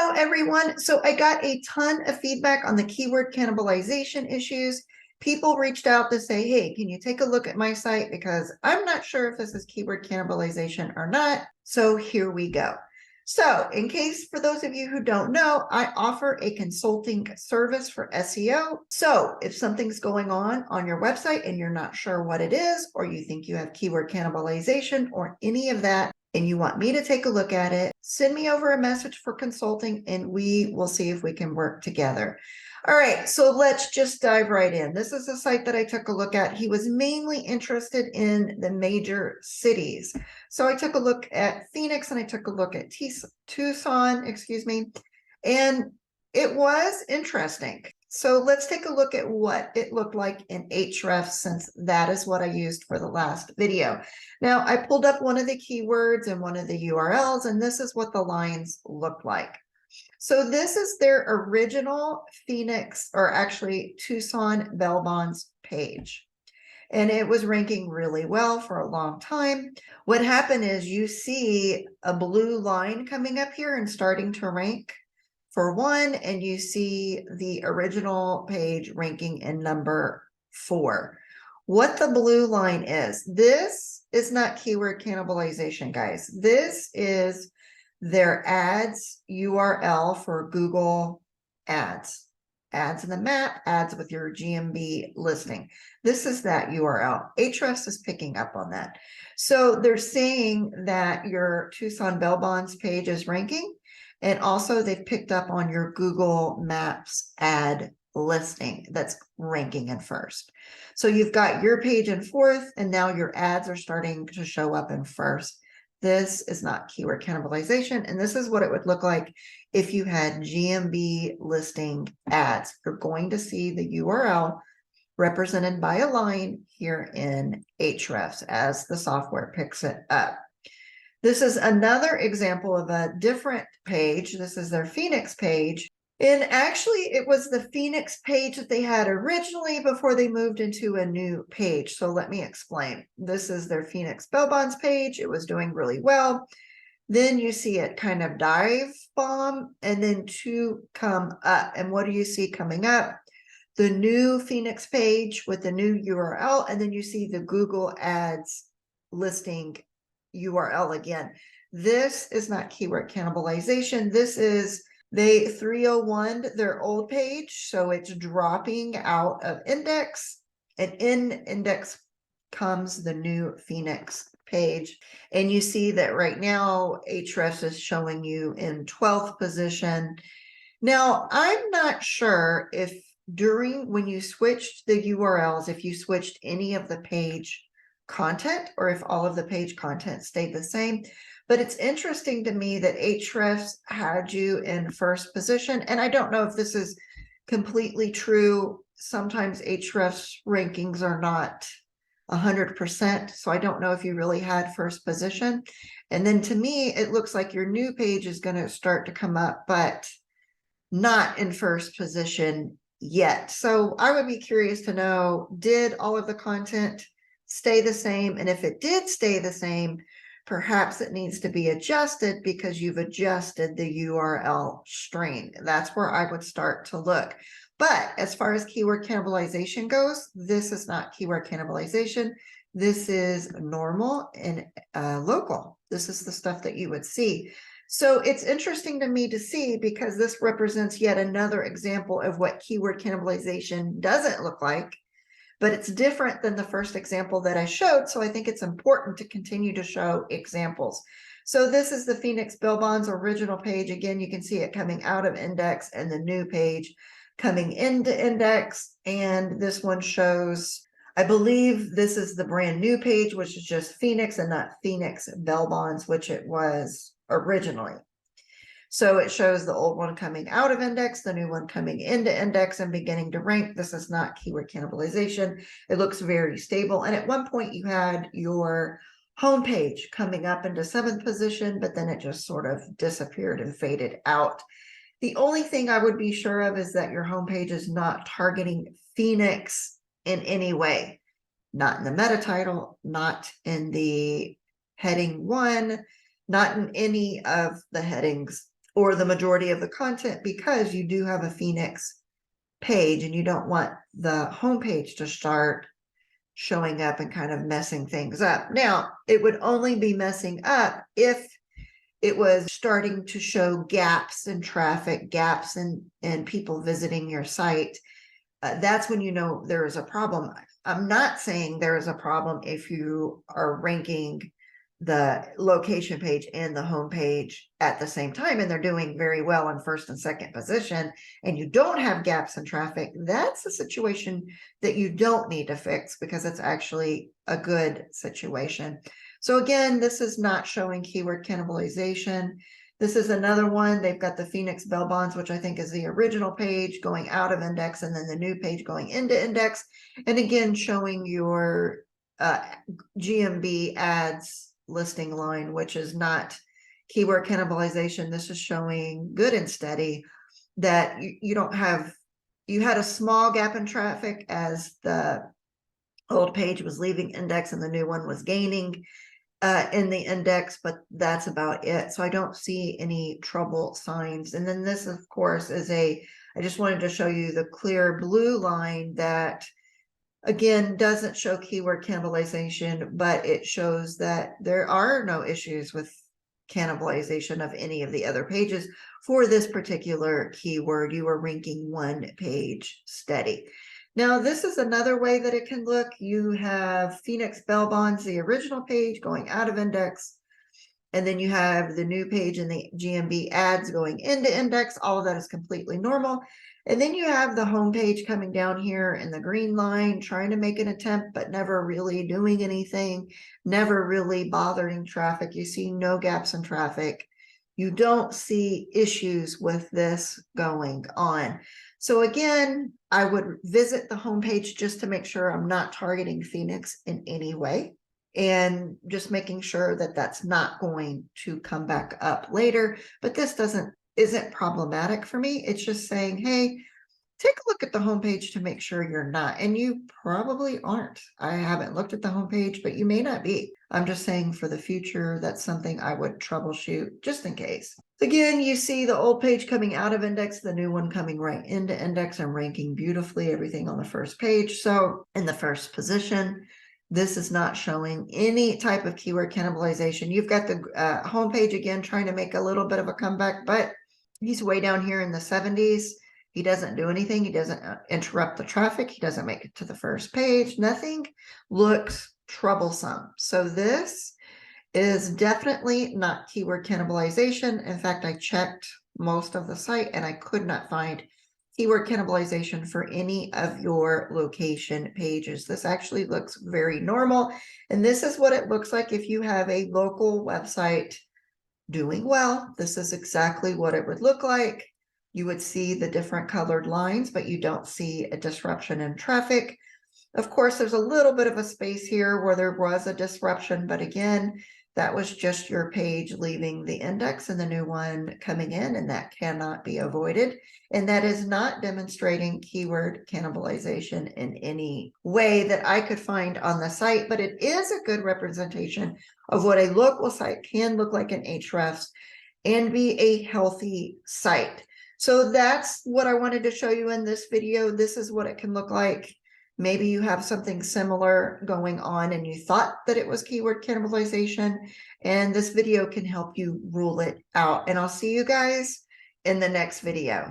Hello, everyone. So I got a ton of feedback on the keyword cannibalization issues. People reached out to say, hey, can you take a look at my site? Because I'm not sure if this is keyword cannibalization or not. So here we go. So in case for those of you who don't know, I offer a consulting service for SEO. So if something's going on your website and you're not sure what it is, or you think you have keyword cannibalization or any of that, and you want me to take a look at it, send me over a message for consulting and we will see if we can work together. All right, so let's just dive right in. This is a site that I took a look at. He was mainly interested in the major cities. So I took a look at Phoenix and I took a look at Tucson, and it was interesting. So let's take a look at what it looked like in Ahrefs, since that is what I used for the last video. Now, I pulled up one of the keywords and one of the URLs, and this is what the lines look like. So this is their original Phoenix, or actually Tucson Bell Bonds page. And it was ranking really well for a long time. What happened is you see a blue line coming up here and starting to rank for one, and you see the original page ranking in number 4. What the blue line is, this is not keyword cannibalization, guys. This is their ads URL for Google Ads. Ads in the map, ads with your GMB listing. This is that URL. Ahrefs is picking up on that. So they're saying that your Tucson Bell Bonds page is ranking. And also they've picked up on your Google Maps ad listing that's ranking in first. So you've got your page in 4th, and now your ads are starting to show up in 1st. This is not keyword cannibalization. And this is what it would look like if you had GMB listing ads. You're going to see the URL represented by a line here in Ahrefs as the software picks it up. This is another example of a different page. This is their Phoenix page. And actually, it was the Phoenix page that they had originally before they moved into a new page. So let me explain. This is their Phoenix Bell Bonds page. It was doing really well. Then you see it kind of dive bomb and then 2 come up. And what do you see coming up? The new Phoenix page with the new URL. And then you see the Google Ads listing URL again. This is not keyword cannibalization. This is they 301 their old page, so it's dropping out of index, and in index comes the new Phoenix page. And you see that right now Ahrefs is showing you in 12th position. Now, I'm not sure if when you switched the URLs, if you switched any of the page content or if all of the page content stayed the same. But it's interesting to me that Ahrefs had you in 1st position. And I don't know if this is completely true. Sometimes Ahrefs rankings are not 100%. So I don't know if you really had 1st position. And then to me, it looks like your new page is going to start to come up, but not in 1st position yet. So I would be curious to know, did all of the content stay the same? And if it did stay the same, perhaps it needs to be adjusted because you've adjusted the URL string. That's where I would start to look. But as far as keyword cannibalization goes, this is not keyword cannibalization. This is normal and local. This is the stuff that you would see. So it's interesting to me to see, because this represents yet another example of what keyword cannibalization doesn't look like. But it's different than the first example that I showed. So I think it's important to continue to show examples. So this is the Phoenix Bell Bonds original page. Again, you can see it coming out of index and the new page coming into index. And this one shows, I believe this is the brand new page, which is just Phoenix and not Phoenix Bell Bonds, which it was originally. So it shows the old one coming out of index, the new one coming into index and beginning to rank. This is not keyword cannibalization. It looks very stable. And at one point you had your homepage coming up into 7th position, but then it just sort of disappeared and faded out. The only thing I would be sure of is that your homepage is not targeting Phoenix in any way. Not in the meta title, not in the heading 1, not in any of the headings or the majority of the content, because you do have a Phoenix page and you don't want the homepage to start showing up and kind of messing things up. Now, it would only be messing up if it was starting to show gaps in traffic, gaps in people visiting your site. That's when you know there is a problem. I'm not saying there is a problem if you are ranking the location page and the home page at the same time, and they're doing very well in first and second position, and you don't have gaps in traffic. That's a situation that you don't need to fix, because it's actually a good situation. So again, this is not showing keyword cannibalization. This is another one. They've got the Phoenix Bell Bonds, which I think is the original page going out of index, and then the new page going into index. And again, showing your GMB ads listing line, which is not keyword cannibalization. This is showing good and steady that you don't have, you had a small gap in traffic as the old page was leaving index and the new one was gaining in the index, but that's about it. So I don't see any trouble signs. And then this, of course, is I just wanted to show you the clear blue line that, again, doesn't show keyword cannibalization, but it shows that there are no issues with cannibalization of any of the other pages for this particular keyword. You are ranking one page steady. Now, this is another way that it can look. You have Phoenix Bell Bonds, the original page, going out of index, and then you have the new page and the GMB ads going into index. All of that is completely normal. And then you have the home page coming down here in the green line, trying to make an attempt, but never really doing anything, never really bothering traffic. You see no gaps in traffic. You don't see issues with this going on. So again, I would visit the homepage just to make sure I'm not targeting Phoenix in any way, and just making sure that that's not going to come back up later. But this isn't problematic for me. It's just saying, hey, take a look at the homepage to make sure you're not. And you probably aren't. I haven't looked at the homepage, but you may not be. I'm just saying for the future, that's something I would troubleshoot just in case. Again, you see the old page coming out of index, the new one coming right into index, and ranking beautifully, everything on the first page. So in the first position, this is not showing any type of keyword cannibalization. You've got the homepage again trying to make a little bit of a comeback, but he's way down here in the 70s. He doesn't do anything. He doesn't interrupt the traffic. He doesn't make it to the first page. Nothing looks troublesome. So this is definitely not keyword cannibalization. In fact, I checked most of the site and I could not find keyword cannibalization for any of your location pages. This actually looks very normal. And this is what it looks like if you have a local website doing well. This is exactly what it would look like. You would see the different colored lines, but you don't see a disruption in traffic. Of course, there's a little bit of a space here where there was a disruption, but again, that was just your page leaving the index and the new one coming in, and that cannot be avoided. And that is not demonstrating keyword cannibalization in any way that I could find on the site, but it is a good representation of what a local site can look like in Ahrefs and be a healthy site. So that's what I wanted to show you in this video. This is what it can look like. Maybe you have something similar going on and you thought that it was keyword cannibalization, and this video can help you rule it out. And I'll see you guys in the next video.